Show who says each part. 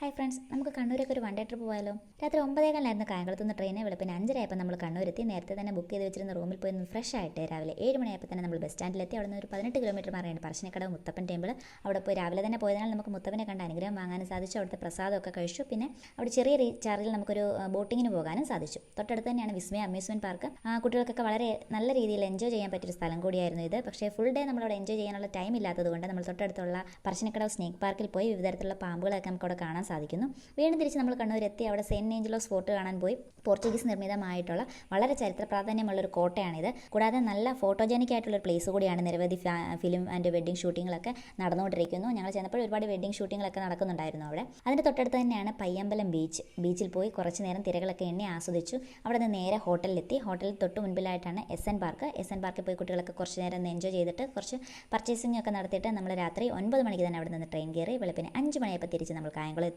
Speaker 1: Hi friends, നമുക്ക് കണ്ണൂരൊക്കെ ഒരു one day trip പോയാലോ? രാത്രി 9:15 കായംകുളത്ത് നിന്ന് ട്രെയിനെ വെളുപ്പിന് 5:30 നമ്മൾ കണ്ണൂരെത്തി. നേരത്തെ തന്നെ ബുക്ക് ചെയ്ത് വെച്ചിരുന്ന റൂമിൽ പോയി ഫ്രഷ് ആയിട്ട് രാവിലെ 7 മണിയായപ്പോൾ തന്നെ നമ്മൾ ബസ് സ്റ്റാൻഡിലെത്തി. അവിടെ നിന്ന് ഒരു 18 കിലോമീറ്റർ മാറിയാണ് പറശ്ശിനിക്കടവ് മുത്തപ്പൻ ടെമ്പിൾ. അവിടെ പോയി രാവിലെ തന്നെ പോയതിനാൽ നമുക്ക് മുത്തപ്പനെ കണ്ട് അനുഗ്രഹം വാങ്ങാനും സാധിച്ചു. അവിടുത്തെ പ്രസാദമൊക്കെ കഴിച്ചു. പിന്നെ അവിടെ ചെറിയ ചാർജിൽ നമുക്കൊരു ബോട്ടിങ്ങിന് പോകാനും സാധിച്ചു. തൊട്ടടുത്ത് തന്നെയാണ് വിസ്മയ അമ്യൂസ്മെന്റ് പാർക്ക്. കുട്ടികൾക്കൊക്കെ വളരെ നല്ല രീതിയിൽ എൻജോയ് ചെയ്യാൻ പറ്റിയൊരു സ്ഥലം കൂടിയായിരുന്നു ഇത്. പക്ഷേ ഫുൾ ഡേ നമ്മളവിടെ എൻജോയ് ചെയ്യാനുള്ള ടൈം ഇല്ലാത്തതുകൊണ്ട് നമ്മൾ തൊട്ടടുത്തുള്ള പറശ്ശിനിക്കടവ് സ്നേക്ക് പാർക്കിൽ പോയി വിവിധ തരത്തിലുള്ള പാമ്പുകളൊക്കെ നമുക്ക് അവിടെ കാണാൻ സാധിക്കുന്നു. വീണ്ടും തിരിച്ച് നമ്മൾ കണ്ണൂരെത്തി. അവിടെ സെയിൻറ്റ് ഏഞ്ചലോസ് ഫോർട്ട് കാണാൻ പോയി. പോർച്ചുഗീസ് നിർമ്മിതമായിട്ടുള്ള വളരെ ചരിത്ര പ്രാധാന്യമുള്ള ഒരു കോട്ടയാണിത്. കൂടാതെ നല്ല ഫോട്ടോജനിക് ആയിട്ടുള്ള ഒരു പ്ലേസ് കൂടിയാണ്. നിരവധി ഫിലിം ആൻഡ് വെഡ്ഡിംഗ് ഷൂട്ടിങ്ങുകളൊക്കെ നടന്നുകൊണ്ടിരിക്കുന്നു. ഞങ്ങൾ ചെന്നപ്പോൾ ഒരുപാട് വെഡ്ഡിംഗ് ഷൂട്ടിങ്ങുകളൊക്കെ നടക്കുന്നുണ്ടായിരുന്നു അവിടെ. അതിൻ്റെ തൊട്ടടുത്ത് തന്നെയാണ് പയ്യമ്പലം ബീച്ച്. ബീച്ചിൽ പോയി കുറച്ച് നേരം തിരകളൊക്കെ എണ്ണി ആസ്വദിച്ചു. അവിടെ നിന്ന് നേരെ ഹോട്ടലിലെത്തി. ഹോട്ടലിൽ തൊട്ട് മുൻപിലായിട്ടാണ് SN പാർക്ക്. SN പാർക്കിൽ പോയി കുട്ടികളൊക്കെ കുറച്ച് നേരം എൻജോയ് ചെയ്തിട്ട് കുറച്ച് പർച്ചേസിംഗ് ഒക്കെ നടത്തിയിട്ട് നമ്മൾ രാത്രി 9 മണിക്ക് തന്നെ അവിടെ നിന്ന് ട്രെയിൻ കയറി വെളുപ്പിന് 5 മണിയായപ്പോൾ തിരിച്ച് നമ്മൾ കായംകുളം